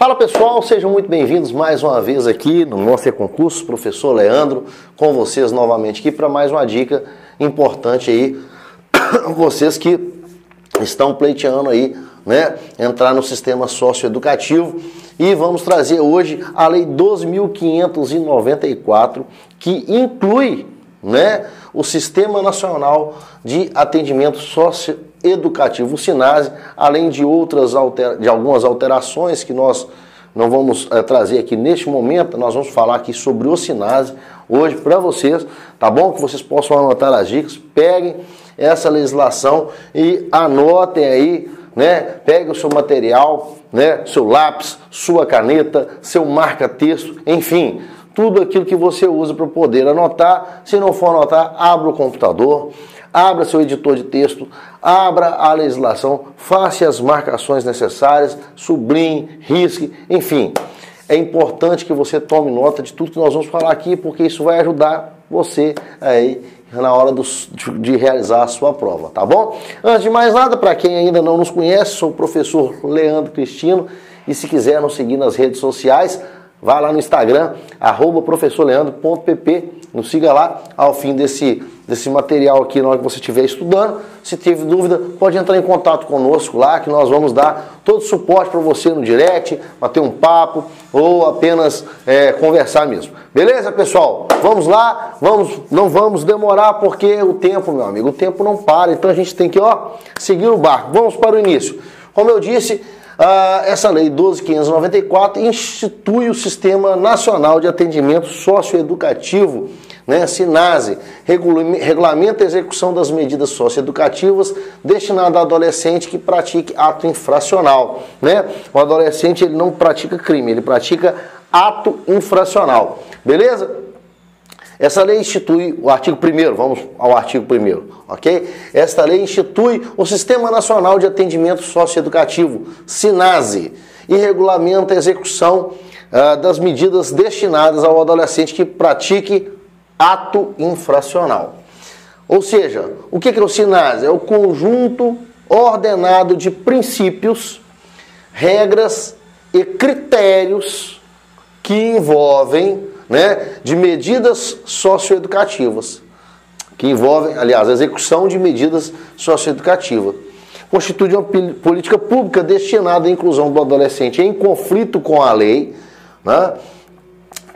Fala pessoal, sejam muito bem-vindos mais uma vez aqui no nosso concurso, professor Leandro, com vocês novamente aqui para mais uma dica importante aí, vocês que estão pleiteando aí, né, entrar no sistema socioeducativo. E vamos trazer hoje a Lei 12.594, que inclui, né, o Sistema Nacional de Atendimento Socioeducativo, o SINASE, além de algumas alterações que nós não vamos trazer aqui neste momento. Nós vamos falar aqui sobre o SINASE hoje para vocês, tá bom? Que vocês possam anotar as dicas, peguem essa legislação e anotem aí, né? Pegue o seu material, né? Seu lápis, sua caneta, seu marca-texto, enfim, tudo aquilo que você usa para poder anotar. Se não for anotar, abra o computador, abra seu editor de texto, abra a legislação, faça as marcações necessárias, sublinhe, risque, enfim. É importante que você tome nota de tudo que nós vamos falar aqui, porque isso vai ajudar você aí na hora de realizar a sua prova, tá bom? Antes de mais nada, para quem ainda não nos conhece, sou o professor Leandro Cristino, e se quiser nos seguir nas redes sociais, vá lá no Instagram, @professorleandro.pp, nos siga lá. Ao fim desse material aqui, na hora que você estiver estudando, se teve dúvida, pode entrar em contato conosco lá, que nós vamos dar todo o suporte para você no direct, bater um papo ou apenas conversar mesmo. Beleza, pessoal? Vamos lá, não vamos demorar, porque o tempo, meu amigo, o tempo não para, então a gente tem que, seguir o barco. Vamos para o início. Como eu disse, essa Lei 12.594 institui o Sistema Nacional de Atendimento Socioeducativo, né, SINASE, regulamenta a execução das medidas socioeducativas destinadas a adolescente que pratique ato infracional, né? O adolescente, ele não pratica crime, ele pratica ato infracional, beleza? Essa lei institui o artigo 1º, vamos ao artigo 1º, ok? Esta lei institui o Sistema Nacional de Atendimento Socioeducativo, SINASE, e regulamenta a execução das medidas destinadas ao adolescente que pratique ato infracional. Ou seja, o que é o SINASE? É o conjunto ordenado de princípios, regras e critérios que envolvem, né, de medidas socioeducativas, que envolvem, aliás, a execução de medidas socioeducativas. Constitui uma política pública destinada à inclusão do adolescente em conflito com a lei, né,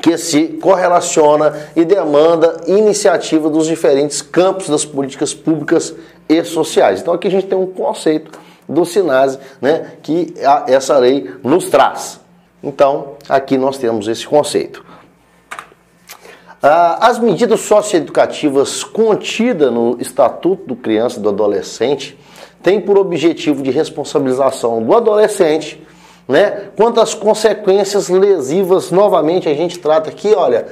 que se correlaciona e demanda iniciativa dos diferentes campos das políticas públicas e sociais. Então aqui a gente tem um conceito do SINASE, né, que essa lei nos traz. Então aqui nós temos esse conceito. As medidas socioeducativas contidas no Estatuto do Criança e do Adolescente têm por objetivo de responsabilização do adolescente, né, quanto às consequências lesivas. Novamente a gente trata aqui, olha,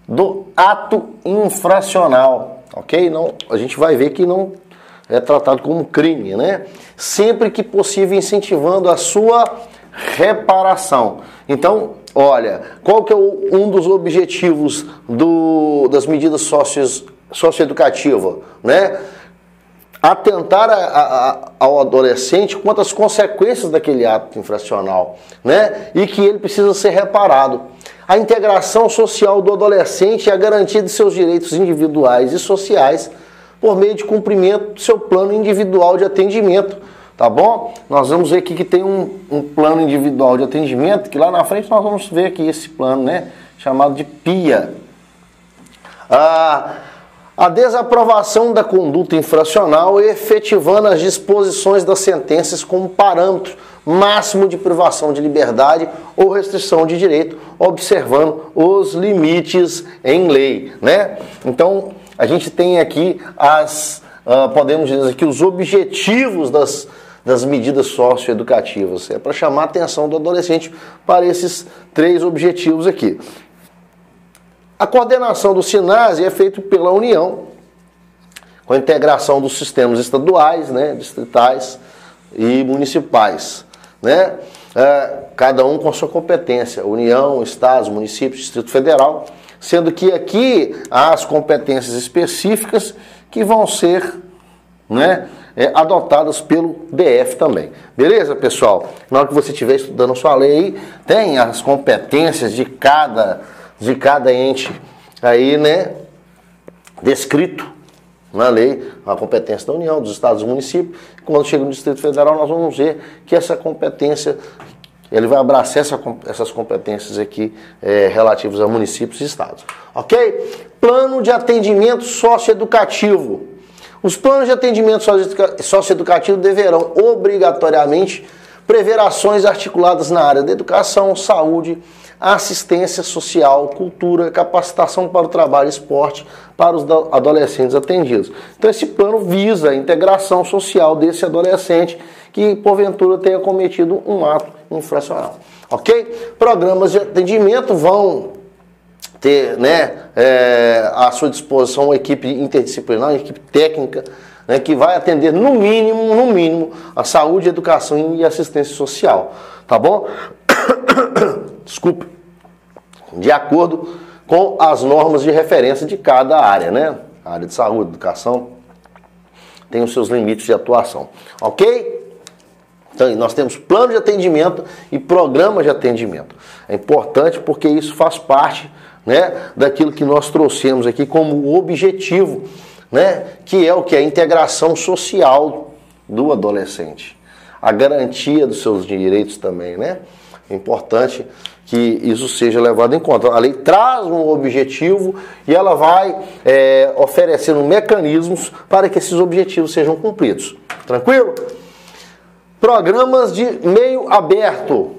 do ato infracional, ok? Não, a gente vai ver que não é tratado como crime, né? Sempre que possível, incentivando a sua reparação. Então, olha, qual que é um dos objetivos das medidas socioeducativas, né? Atentar ao adolescente quanto às consequências daquele ato infracional, né? E que ele precisa ser reparado. A integração social do adolescente e a garantia de seus direitos individuais e sociais por meio de cumprimento do seu plano individual de atendimento, tá bom? Nós vamos ver aqui que tem um plano individual de atendimento, que lá na frente nós vamos ver aqui esse plano, né? Chamado de PIA. A desaprovação da conduta infracional e efetivando as disposições das sentenças como parâmetro máximo de privação de liberdade ou restrição de direito, observando os limites em lei, né? Então, a gente tem aqui podemos dizer aqui, os objetivos das medidas socioeducativas. É para chamar a atenção do adolescente para esses 3 objetivos aqui. A coordenação do SINASE é feita pela União, com a integração dos sistemas estaduais, né, distritais e municipais, né? Cada um com a sua competência, União, Estados, municípios, Distrito Federal, sendo que aqui há as competências específicas que vão ser, né, adotadas pelo DF também. Beleza, pessoal? Na hora que você estiver estudando a sua lei aí, tem as competências de cada ente aí, né, descrito na lei, a competência da União, dos estados e municípios. Quando chega no Distrito Federal, nós vamos ver que essa competência, ele vai abraçar essas competências aqui relativas a municípios e estados. Ok? Plano de atendimento socioeducativo. Os planos de atendimento socioeducativo deverão obrigatoriamente prever ações articuladas na área da educação, saúde, assistência social, cultura, capacitação para o trabalho e esporte para os adolescentes atendidos. Então esse plano visa a integração social desse adolescente que porventura tenha cometido um ato infracional. Ok? Programas de atendimento vão ter, né, à sua disposição uma equipe interdisciplinar, uma equipe técnica, né, que vai atender no mínimo, a saúde, a educação e assistência social. Tá bom? Desculpe. De acordo com as normas de referência de cada área, né? A área de saúde, educação, tem os seus limites de atuação. Ok? Então, nós temos plano de atendimento e programa de atendimento. É importante porque isso faz parte, né, daquilo que nós trouxemos aqui como objetivo, né, que é o que? A integração social do adolescente. A garantia dos seus direitos também, né? É importante que isso seja levado em conta. A lei traz um objetivo e ela vai oferecendo mecanismos para que esses objetivos sejam cumpridos. Tranquilo? Programas de meio aberto.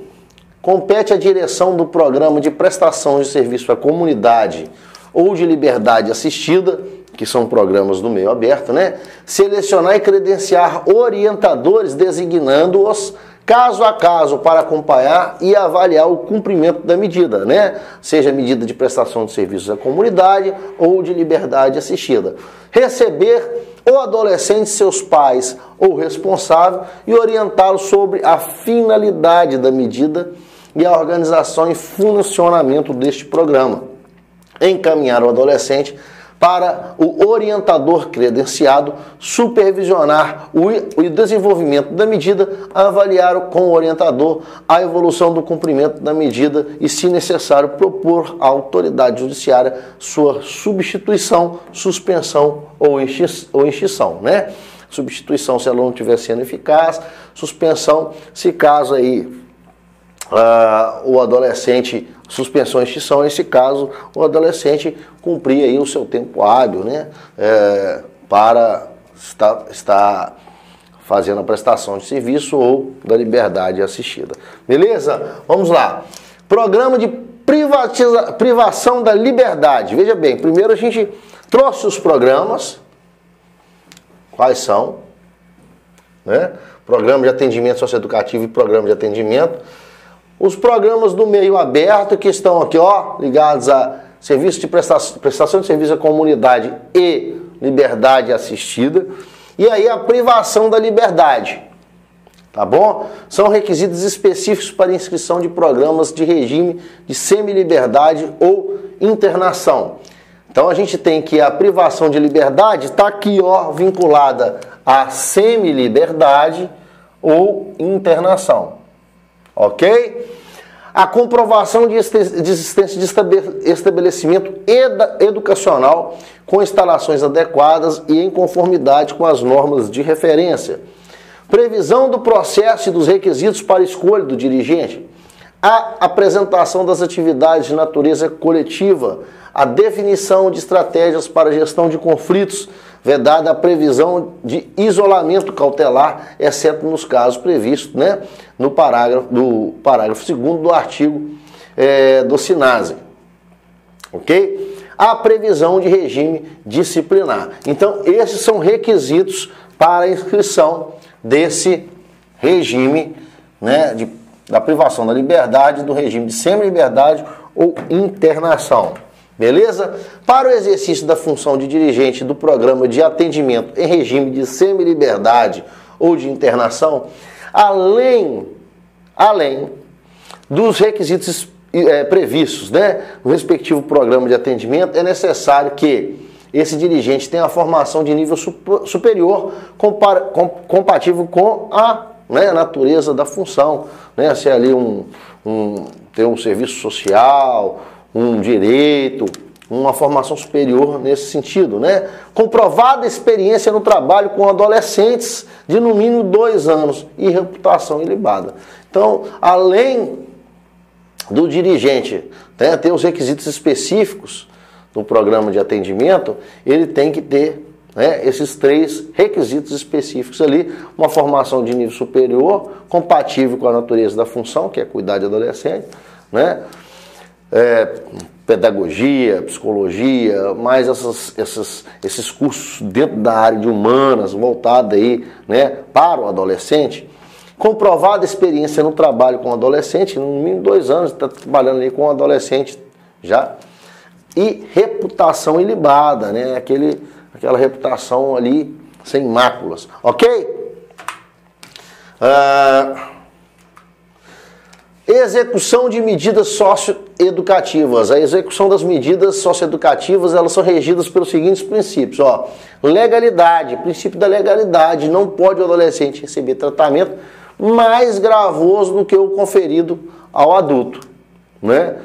Compete à direção do programa de prestação de serviço à comunidade ou de liberdade assistida, que são programas do meio aberto, né? Selecionar e credenciar orientadores, designando-os caso a caso para acompanhar e avaliar o cumprimento da medida, né? Seja medida de prestação de serviços à comunidade ou de liberdade assistida. Receber o adolescente, seus pais ou responsável e orientá-los sobre a finalidade da medida e a organização e funcionamento deste programa. Encaminhar o adolescente para o orientador credenciado, supervisionar o desenvolvimento da medida, avaliar com o orientador a evolução do cumprimento da medida e, se necessário, propor à autoridade judiciária sua substituição, suspensão ou extinção, né? Substituição se ela não estiver sendo eficaz, suspensão se caso aí o adolescente, suspensão e extinção, nesse caso, o adolescente cumprir aí o seu tempo hábil, né, para estar fazendo a prestação de serviço ou da liberdade assistida. Beleza? Vamos lá. Programa de privação da liberdade. Veja bem, primeiro a gente trouxe os programas. Quais são? Né? Programa de atendimento socioeducativo e programa de atendimento. Os programas do meio aberto que estão aqui, ó, ligados a serviço de prestação de serviço à comunidade e liberdade assistida. E aí a privação da liberdade, tá bom? São requisitos específicos para inscrição de programas de regime de semi-liberdade ou internação. Então a gente tem que a privação de liberdade está aqui, ó, vinculada a semi-liberdade ou internação. Ok? A comprovação de existência de estabelecimento educacional com instalações adequadas e em conformidade com as normas de referência. Previsão do processo e dos requisitos para escolha do dirigente. A apresentação das atividades de natureza coletiva. A definição de estratégias para gestão de conflitos, vedada a previsão de isolamento cautelar, exceto nos casos previstos, né, no parágrafo 2º do artigo do SINASE. Ok? A previsão de regime disciplinar. Então, esses são requisitos para a inscrição desse regime, né, da privação da liberdade, do regime de semi-liberdade ou internação. Beleza? Para o exercício da função de dirigente do programa de atendimento em regime de semi-liberdade ou de internação, além dos requisitos previstos, né, no respectivo programa de atendimento, é necessário que esse dirigente tem a formação de nível superior compatível com a natureza da função, né? Se é ali ter um serviço social, um direito, uma formação superior nesse sentido, né? Comprovada experiência no trabalho com adolescentes de no mínimo 2 anos e reputação ilibada. Então, além do dirigente, né, ter os requisitos específicos do programa de atendimento, ele tem que ter, né, esses 3 requisitos específicos ali: uma formação de nível superior, compatível com a natureza da função, que é cuidar de adolescente, né? Pedagogia, psicologia, mais esses cursos dentro da área de humanas, voltado aí, né, para o adolescente. Comprovada experiência no trabalho com adolescente, no mínimo 2 anos, está trabalhando aí com adolescente já. E reputação ilibada, né, aquela reputação ali sem máculas, ok? Execução de medidas socioeducativas. A execução das medidas socioeducativas, elas são regidas pelos seguintes princípios. Legalidade, princípio da legalidade. Não pode o adolescente receber tratamento mais gravoso do que o conferido ao adulto, né?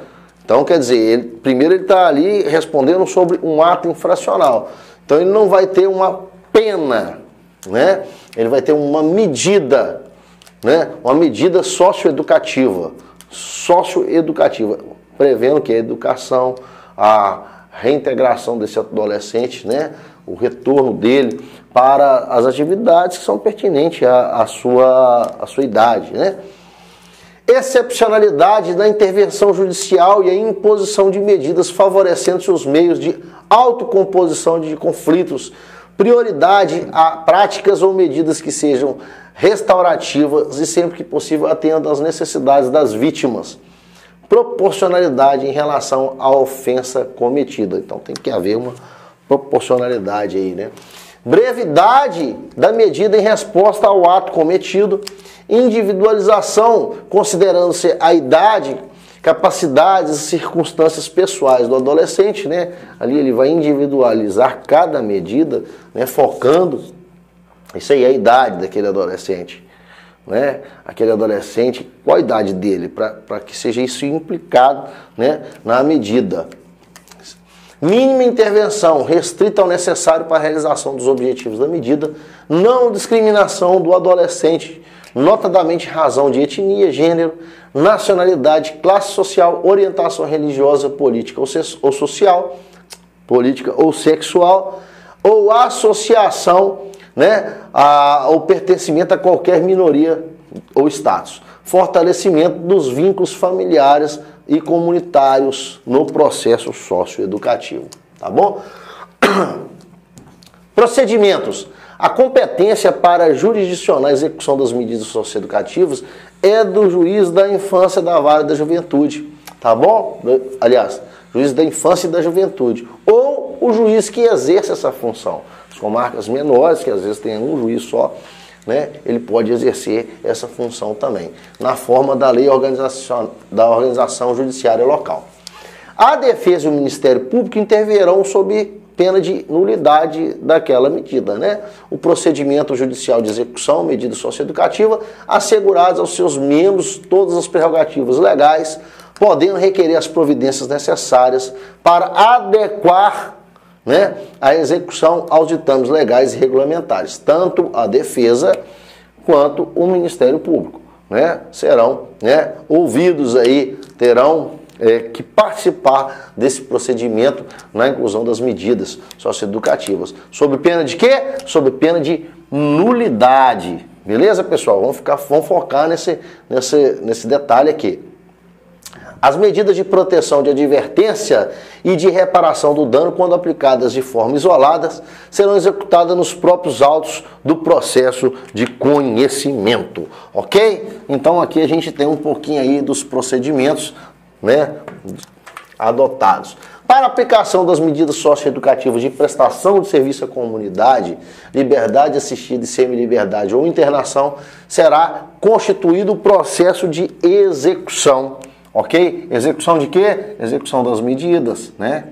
Então, quer dizer, primeiro ele está ali respondendo sobre um ato infracional. Então, ele não vai ter uma pena, né? Ele vai ter uma medida, né? Uma medida socioeducativa, prevendo que a educação, a reintegração desse adolescente, né? O retorno dele para as atividades que são pertinentes à sua idade, né? Excepcionalidade da intervenção judicial e a imposição de medidas favorecendo os meios de autocomposição de conflitos. Prioridade a práticas ou medidas que sejam restaurativas e, sempre que possível, atendam às necessidades das vítimas. Proporcionalidade em relação à ofensa cometida. Então tem que haver uma proporcionalidade aí, né? Brevidade da medida em resposta ao ato cometido. Individualização, considerando-se a idade, capacidades e circunstâncias pessoais do adolescente, né? Ali ele vai individualizar cada medida, né? Focando, isso aí é a idade daquele adolescente, né? Aquele adolescente, qual a idade dele, para que seja isso implicado, né, na medida. Mínima intervenção, restrita ao necessário para a realização dos objetivos da medida. Não discriminação do adolescente, notadamente razão de etnia, gênero, nacionalidade, classe social, orientação religiosa, política ou social, política ou sexual, ou associação, né, ou pertencimento a qualquer minoria ou status. Fortalecimento dos vínculos familiares e comunitários no processo socioeducativo, tá bom? Procedimentos. A competência para jurisdicionar a execução das medidas socioeducativas é do juiz da infância, da vara da juventude, tá bom? Aliás, juiz da infância e da juventude, ou o juiz que exerce essa função. As comarcas menores, que às vezes tem um juiz só, né, ele pode exercer essa função também, na forma da lei da organização judiciária local. A defesa e o Ministério Público intervirão sob pena de nulidade daquela medida, né? O procedimento judicial de execução, medida socioeducativa, assegurados aos seus membros todas as prerrogativas legais, podendo requerer as providências necessárias para adequar, né, a execução aos ditames legais e regulamentares. Tanto a defesa quanto o Ministério Público, né, serão, né, ouvidos aí, terão que participar desse procedimento na inclusão das medidas socioeducativas. Sob pena de quê? Sob pena de nulidade. Beleza, pessoal? Vamos focar nesse detalhe aqui. As medidas de proteção de advertência e de reparação do dano, quando aplicadas de forma isolada, serão executadas nos próprios autos do processo de conhecimento, ok? Então aqui a gente tem um pouquinho aí dos procedimentos, né, adotados. Para a aplicação das medidas socioeducativas de prestação de serviço à comunidade, liberdade assistida e semi-liberdade ou internação, será constituído o processo de execução. Ok? Execução de quê? Execução das medidas, né?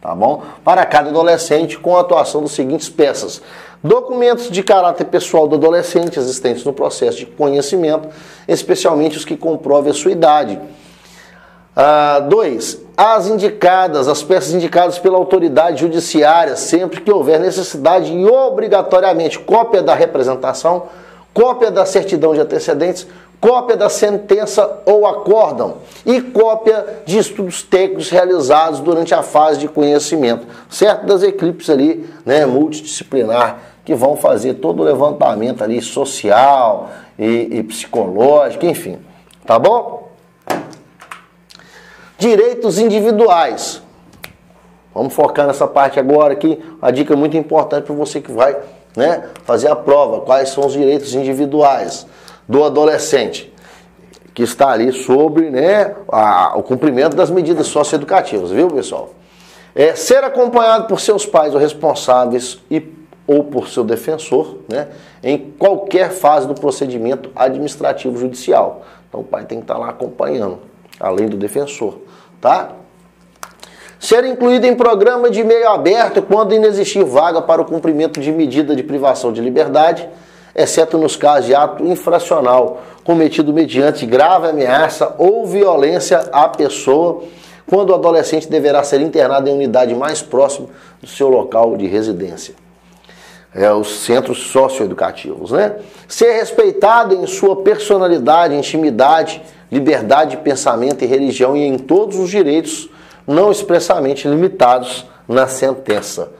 tá bom? Para cada adolescente, com a atuação das seguintes peças: documentos de caráter pessoal do adolescente existentes no processo de conhecimento, especialmente os que comprovem a sua idade. 2. As peças indicadas pela autoridade judiciária, sempre que houver necessidade, e obrigatoriamente cópia da representação, cópia da certidão de antecedentes, cópia da sentença ou acórdão e cópia de estudos técnicos realizados durante a fase de conhecimento, certo? Das equipes ali, né, multidisciplinar, que vão fazer todo o levantamento ali social e psicológico, enfim, tá bom? Direitos individuais. Vamos focar nessa parte agora aqui, uma dica muito importante para você que vai, né, fazer a prova. Quais são os direitos individuais do adolescente que está ali sobre, né, o cumprimento das medidas socioeducativas, viu, pessoal? Ser acompanhado por seus pais ou responsáveis ou por seu defensor, né, em qualquer fase do procedimento administrativo judicial. Então o pai tem que estar lá acompanhando, além do defensor, tá? Ser incluído em programa de meio aberto quando inexistir vaga para o cumprimento de medida de privação de liberdade, exceto nos casos de ato infracional cometido mediante grave ameaça ou violência à pessoa, quando o adolescente deverá ser internado em unidade mais próxima do seu local de residência. Os centros socioeducativos, né? Ser respeitado em sua personalidade, intimidade, liberdade de pensamento e religião e em todos os direitos não expressamente limitados na sentença.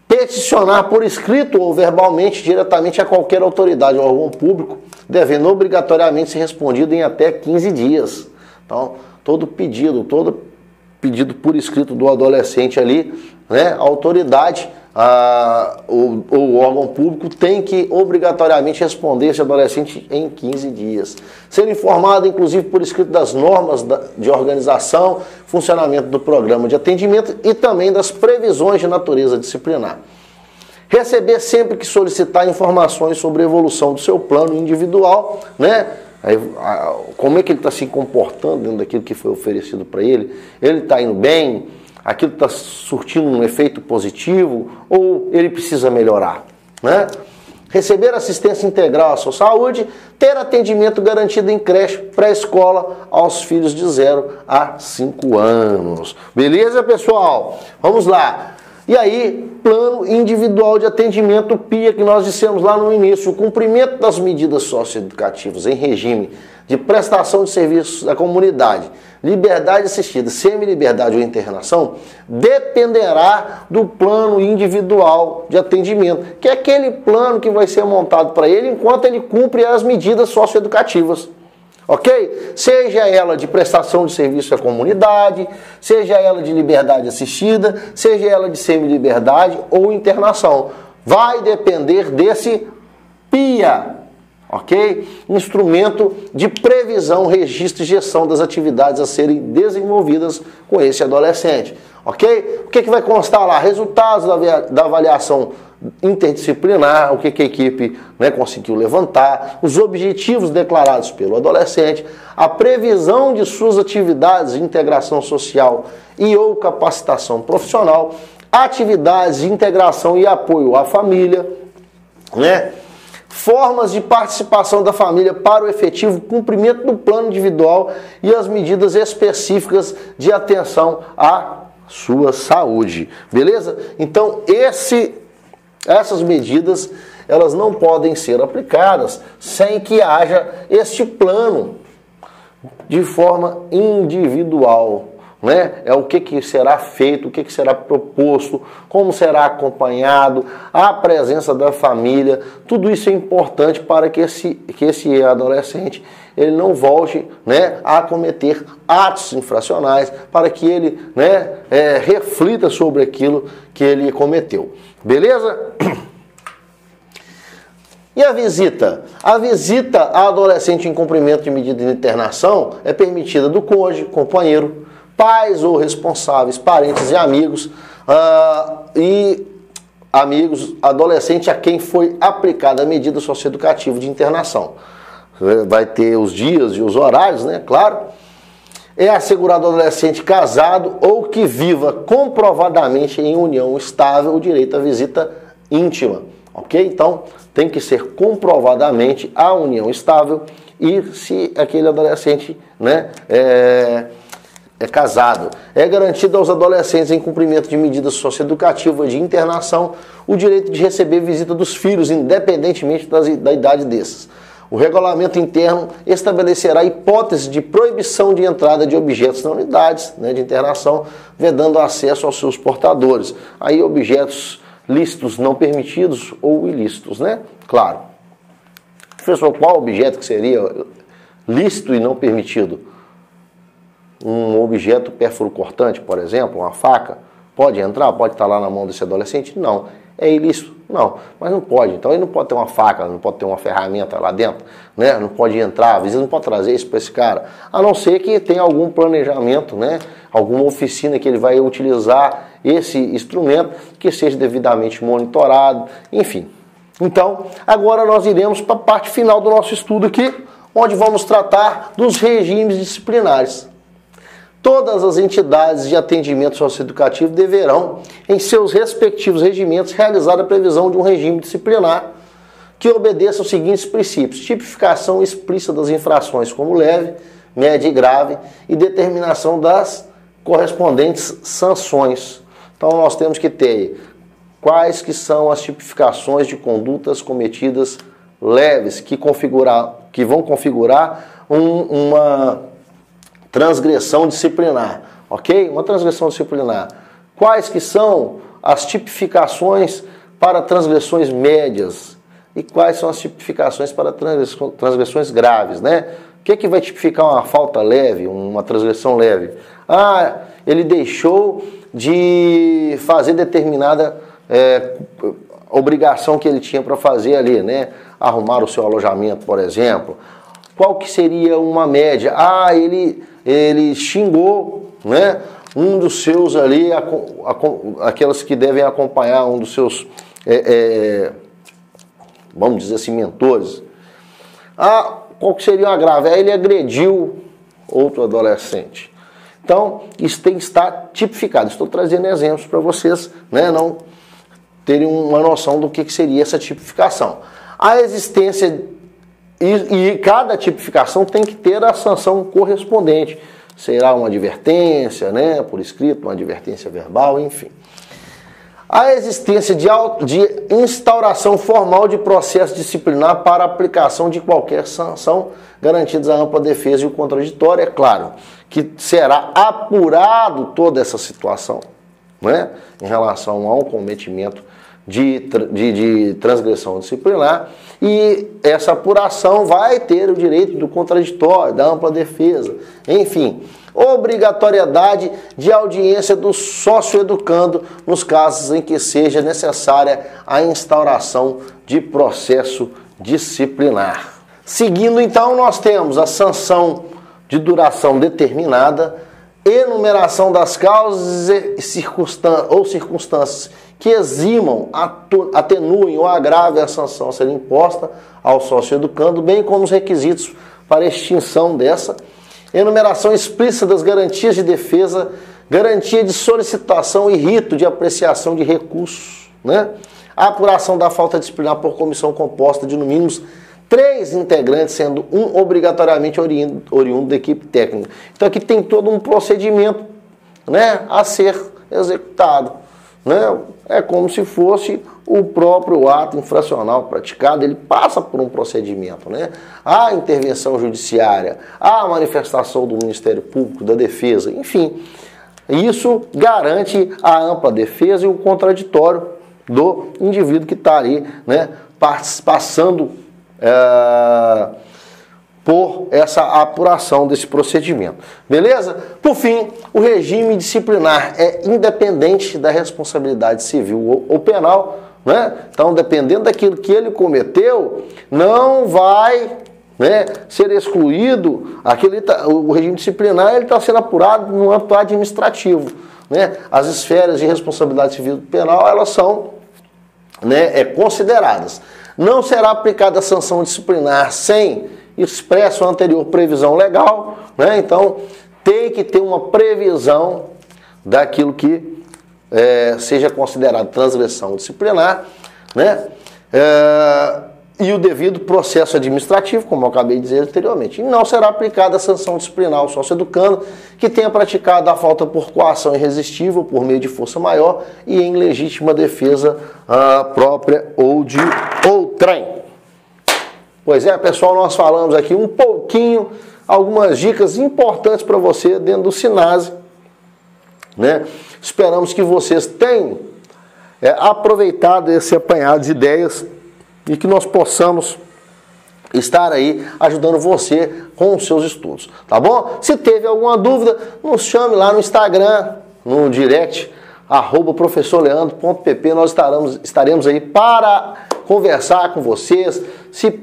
Peticionar por escrito ou verbalmente diretamente a qualquer autoridade ou órgão público, devendo obrigatoriamente ser respondido em até 15 dias. Então, todo pedido por escrito do adolescente ali, né, a autoridade o órgão público tem que obrigatoriamente responder esse adolescente em 15 dias. Ser informado, inclusive, por escrito das normas de organização, funcionamento do programa de atendimento e também das previsões de natureza disciplinar. Receber sempre que solicitar informações sobre a evolução do seu plano individual, né? Como é que ele está se comportando dentro daquilo que foi oferecido para ele? Ele está indo bem? Aquilo está surtindo um efeito positivo ou ele precisa melhorar, né? Receber assistência integral à sua saúde, ter atendimento garantido em creche pré-escola aos filhos de 0 a 5 anos. Beleza, pessoal? Vamos lá. E aí, plano individual de atendimento PIA, que nós dissemos lá no início, o cumprimento das medidas socioeducativas em regime de prestação de serviços à comunidade, liberdade assistida, semi-liberdade ou internação, dependerá do plano individual de atendimento, que é aquele plano que vai ser montado para ele enquanto ele cumpre as medidas socioeducativas. Ok? Seja ela de prestação de serviço à comunidade, seja ela de liberdade assistida, seja ela de semi-liberdade ou internação. Vai depender desse PIA. Ok? Instrumento de previsão, registro e gestão das atividades a serem desenvolvidas com esse adolescente. Ok? O que vai constar lá? Resultados da avaliação interdisciplinar, o que a equipe, né, conseguiu levantar, os objetivos declarados pelo adolescente, a previsão de suas atividades de integração social e ou capacitação profissional, atividades de integração e apoio à família, né? Formas de participação da família para o efetivo cumprimento do plano individual e as medidas específicas de atenção à sua saúde. Beleza? Então, essas medidas, elas não podem ser aplicadas sem que haja este plano de forma individual. Né? É o que será feito, o que será proposto, como será acompanhado, a presença da família, tudo isso é importante para que esse adolescente ele não volte, né, a cometer atos infracionais, para que ele, né, reflita sobre aquilo que ele cometeu. Beleza? E a visita? A visita a adolescente em cumprimento de medida de internação é permitida do cônjuge, companheiro, pais ou responsáveis, parentes e amigos, adolescente a quem foi aplicada a medida socioeducativa de internação. Vai ter os dias e os horários, né? Claro. é assegurado ao adolescente casado ou que viva comprovadamente em união estável o direito à visita íntima, ok? Então, tem que ser comprovadamente a união estável e se aquele adolescente, né, é casado. É garantido aos adolescentes em cumprimento de medidas socioeducativas de internação o direito de receber visita dos filhos, independentemente da idade desses. O regulamento interno estabelecerá a hipótese de proibição de entrada de objetos na unidades, né, de internação, vedando acesso aos seus portadores. Aí objetos lícitos não permitidos ou ilícitos, né? Claro. Professor, qual objeto que seria lícito e não permitido? Um objeto pérfuro cortante, por exemplo, uma faca, pode entrar? Pode estar lá na mão desse adolescente? Não. É ilícito? Não, mas não pode. Então ele não pode ter uma faca, não pode ter uma ferramenta lá dentro, né? Não pode entrar, às vezes não pode trazer isso para esse cara, a não ser que tenha algum planejamento, né? Alguma oficina que ele vai utilizar esse instrumento que seja devidamente monitorado, enfim. Então, agora nós iremos para a parte final do nosso estudo aqui, onde vamos tratar dos regimes disciplinares. Todas as entidades de atendimento socioeducativo deverão, em seus respectivos regimentos, realizar a previsão de um regime disciplinar que obedeça aos seguintes princípios: tipificação explícita das infrações como leve, média e grave e determinação das correspondentes sanções. Então nós temos que ter quais que são as tipificações de condutas cometidas leves que vão configurar uma transgressão disciplinar, ok? Uma transgressão disciplinar. Quais que são as tipificações para transgressões médias e quais são as tipificações para transgressões graves, né? O que vai tipificar uma falta leve, uma transgressão leve? Ah, ele deixou de fazer determinada obrigação que ele tinha para fazer ali, né? Arrumar o seu alojamento, por exemplo. Qual que seria uma média? Ah, ele xingou, né, um dos seus ali, aquelas que devem acompanhar um dos seus, vamos dizer assim, mentores. Ah, qual que seria uma grave? Aí ele agrediu outro adolescente. Então, isso tem que estar tipificado. Estou trazendo exemplos para vocês, né, não terem uma noção do que seria essa tipificação. A existência e cada tipificação tem que ter a sanção correspondente. Será uma advertência, né, por escrito, uma advertência verbal, enfim. A existência de instauração formal de processo disciplinar para aplicação de qualquer sanção, garantidos a ampla defesa e o contraditório. É claro que será apurado toda essa situação, né, em relação ao cometimento de transgressão disciplinar, e essa apuração vai ter o direito do contraditório, da ampla defesa, enfim, obrigatoriedade de audiência do sócio-educando nos casos em que seja necessária a instauração de processo disciplinar. Seguindo então, nós temos a sanção de duração determinada, enumeração das causas e circunstâncias que eximam, atenuem ou agravem a sanção a ser imposta ao sócio-educando, bem como os requisitos para extinção dessa, enumeração explícita das garantias de defesa, garantia de solicitação e rito de apreciação de recursos, né? A apuração da falta disciplinar por comissão composta de no mínimo 3 integrantes, sendo um obrigatoriamente oriundo da equipe técnica. Então aqui tem todo um procedimento, né, a ser executado, né? É como se fosse o próprio ato infracional praticado, ele passa por um procedimento, né? A intervenção judiciária, a manifestação do Ministério Público, da Defesa, enfim, isso garante a ampla defesa e o contraditório do indivíduo que está ali, né, passando por essa apuração desse procedimento. Beleza? Por fim, o regime disciplinar é independente da responsabilidade civil ou penal, né? Então, dependendo daquilo que ele cometeu, não vai, né, ser excluído. O regime disciplinar está sendo apurado no âmbito administrativo, né? As esferas de responsabilidade civil e penal, elas são, né, consideradas. Não será aplicada a sanção disciplinar sem expresso anterior previsão legal, né? Então, tem que ter uma previsão daquilo que seja considerado transgressão disciplinar, né? E o devido processo administrativo, como eu acabei de dizer anteriormente. E não será aplicada a sanção disciplinar ao sócio-educando que tenha praticado a falta por coação irresistível, por meio de força maior e em legítima defesa própria ou de outrem. Pois é, pessoal, nós falamos aqui um pouquinho, algumas dicas importantes para você dentro do SINASE, né? Esperamos que vocês tenham aproveitado esse apanhado de ideias e que nós possamos estar aí ajudando você com os seus estudos, tá bom? Se teve alguma dúvida, nos chame lá no Instagram, no direct, @professorleandro.pp, nós estaremos aí para conversar com vocês, se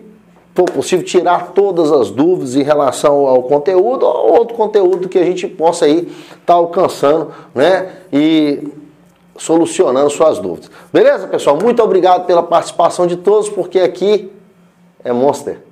for possível tirar todas as dúvidas em relação ao conteúdo ou outro conteúdo que a gente possa aí estar alcançando, né? E solucionando suas dúvidas. Beleza, pessoal? Muito obrigado pela participação de todos, porque aqui é Monster.